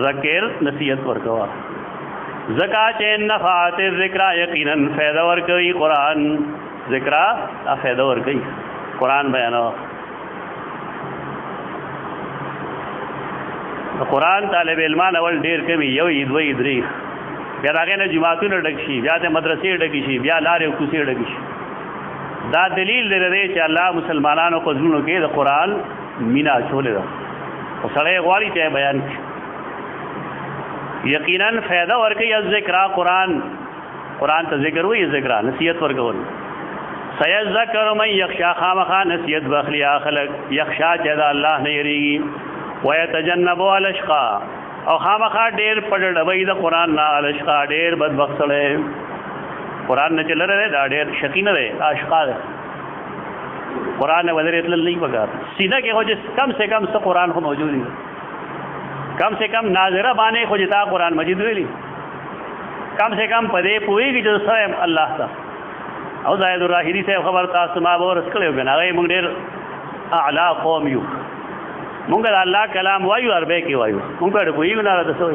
ذکر نصیحت ورکوا زکا چې نفعات ذکر یقینا فائدہ ورکوي قرآن ذکر فائدہ ورکوي قرآن بیانوا قرآن طالب علمان اول ډیر کمی یو دوی درې بیا هغه نه جماعتونه ډک شي بیا د مدرسې ډک شي بیا لارې او کوڅې ډک شي دا دلیل دی چې الله مسلمانانو په زړونو کې د قرآن مینا چولې ده او سړی غواړي چې بیان کړي یقینا فائدہ ورکوي ذکر قرآن ته ذکر وایي ذکر نصیحت ورکول سيذكر من يخشى خامخا نصیحت بخلی خلق یخشا چې دا الله نه یریږي ويتجنبوا الاشقى او خامخا ډیر پړډوي د قرآن نه الاشقى ډیر بدبخت سره قرآن نه چلره دا ډیر شقی نه دی اشقا دی قرآن نه ولري تل نه پکار سیده کې هو چې کم سے کم څه قرآن خو موجود دی کم سے کم ناظره باندې خو جتا قرآن مجید ویلی کم سے کم پدې پوېږي چې سره الله تا او زاهد الراحلی صاحب خبر تاسو ما ورس کړو کنه هغه موږ ډیر اعلی قوم یو مونږ د الله کلام وایو عربی کې وایو مونږ په کوی نه راځو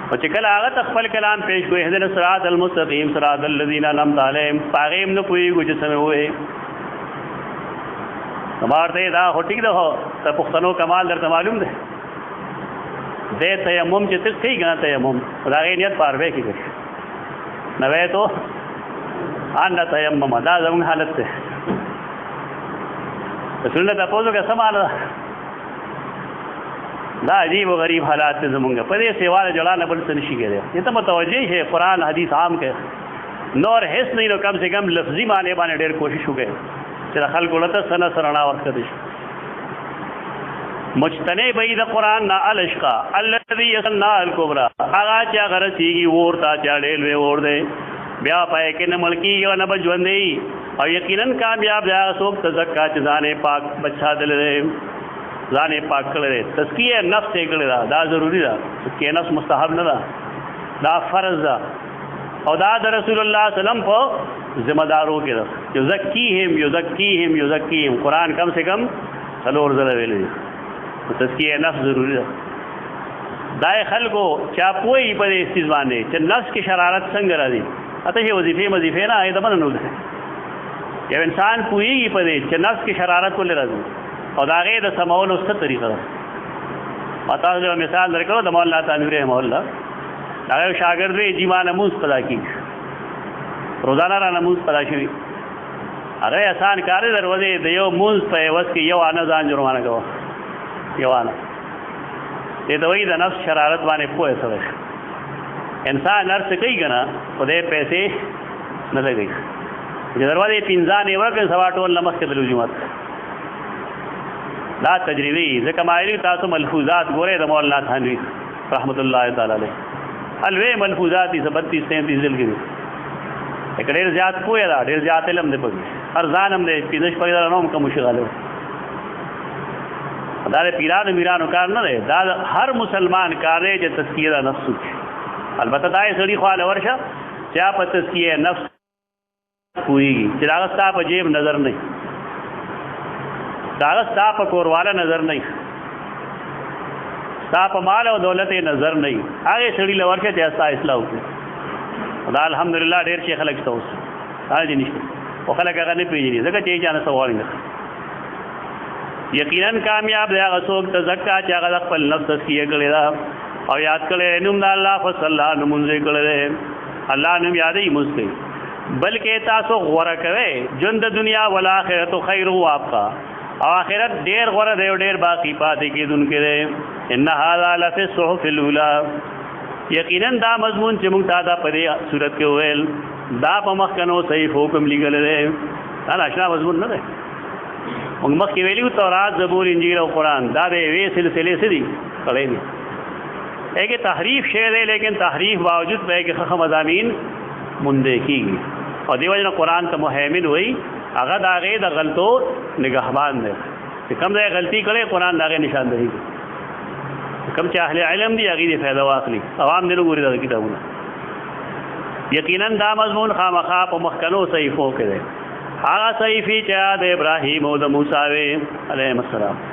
او چې کله هغه خپل کلام پیش کوي اهدنا الصراط المستقیم صراط الذین انعمت علیهم پاغیم نه کوی چې سمې وې تمہارته دا هټیک ده ته پښتنو کمال درته معلوم ده دې تیمم چې څه کوي ګناه تیمم راغی نیت پاروي کې نه وې ته ان تیمم دا زموږ حالت ده رسول الله تاسو کا سماله دا عجیب و غریب حالات زمونږ په دې سیواله جوړه نه بل څه نشي کېدای ته متوجه شي قرآن حدیث عام کې نور هیڅ نه نو کم سے کم لفظي معنی باندې ډېر کوشش وکړي چې خلکو له سنه سرنا ورکړي مجتنب بيد قرآن نا الاشقا الذي يصنع الكبرى هغه چې غرسيږي ورته چاړې لوي ور دي بیا پای کې نه ملکی یو نه بجوندې او یقینا کامیاب دی څوک تزکا چې ځانې پاک بچا دلې ځانې پاک کړي تزکیه نفس یې کړي دا ضروری ده تزکیه نفس مستحب نه ده دا فرض ده او دا د رسول الله صلی الله علیه وسلم په ذمہ دارو کې ده یزکیهم قرآن کم سے کم څلور ځله ویلي تزکیه نفس ضروری ده دا خلکو چا پوي په دې استیز باندې چې نفس کې شرارت څنګه راځي اته هي وظیفه نه اې دمن نه ده یو انسان پوهیږي په دې چې نفس کې شرارت ولې راځي او دا غي د سماولو څه طریقه ده پتا یو مثال درکړو د مولانا تنویر رحمه الله دا یو شاګرد وی جیمانه موږ پدا کی روزانه را نماز پدا شي هغه آسان کار دروازه د یو موز په وس کې یو انا ځان جرمانه کوي یو انا دې دوی د نفس شرارت باندې پوهه سره انسان نرس کوي کنه خدای پیسې نه لګي دروازه پینځانې ورکړ سوا ټول لمخ کې د جمعات دا تجربي ځکه مایلی تاسو ملفوظات ګوره د مولانا تھانوی رحمت الله تعالی علیه الوی ملفوظات 32 33 ځل کې ډېر زیات پوهه ده ډېر زیات علم دی په هر ځان هم دې پینځه پیدا نوم کوم شغاله دا پیرانو میرانو کار نه دی دا هر مسلمان کار دی چې تزکیه نفس البته دا یې سړي خو له ورشه چې په تزکیه نفس کوي چې هغه ستا په جیب نظر نه دا هغه ستا په کورواله نظر نه ستا په مال او دولت نظر نه هغه سړي له ورشه چې استا اصلاح وکړي دا الحمدلله ډېر شي خلک ته اوس دا دي نشته او خلک هغه نه پیژني ځکه چې ځان سوال نه یقینا کامیاب دی هغه څوک تزکا چې هغه خپل نفس تزکیه کړی دا او یاد کړی نوم د الله فصلا نوم کړی الله نوم یادې مسکی بلکې تاسو غوړه کوي ژوند د دنیا ول آخرت خیر او ابقا او آخرت ډېر غوړه دی ډېر باقی پاتې کېدونکې دی ان هذا لفی الصحف الاولى یقینا دا مضمون چې موږ تا دا په دې صورت کې ویل دا په مخکنو صحیح حکم لګل دی دا آشنا مضمون نه دی موږ مخکې ویلو تورات زبور انجیل او قرآن دا د یوې سلسلې سړي کړی دي ایک تحریف شعر ہے لیکن تحریف باوجود به کې خخ مضامین مونږ کېږي او دیو جن قرآن ته مهیمن وای هغه دا غي د غلطو نگهبان دی چې کوم ځای غلطي کړي قرآن دا غي نشاندهي کوم چې اهل علم دی هغه دی فائدہ واخلي عوام دې وګوري دا کتابونه یقینا دا مضمون خامخا په مخکنو صحیفو کې دی هغه صحیفې چې د ابراهیم او د موسی علیهم السلام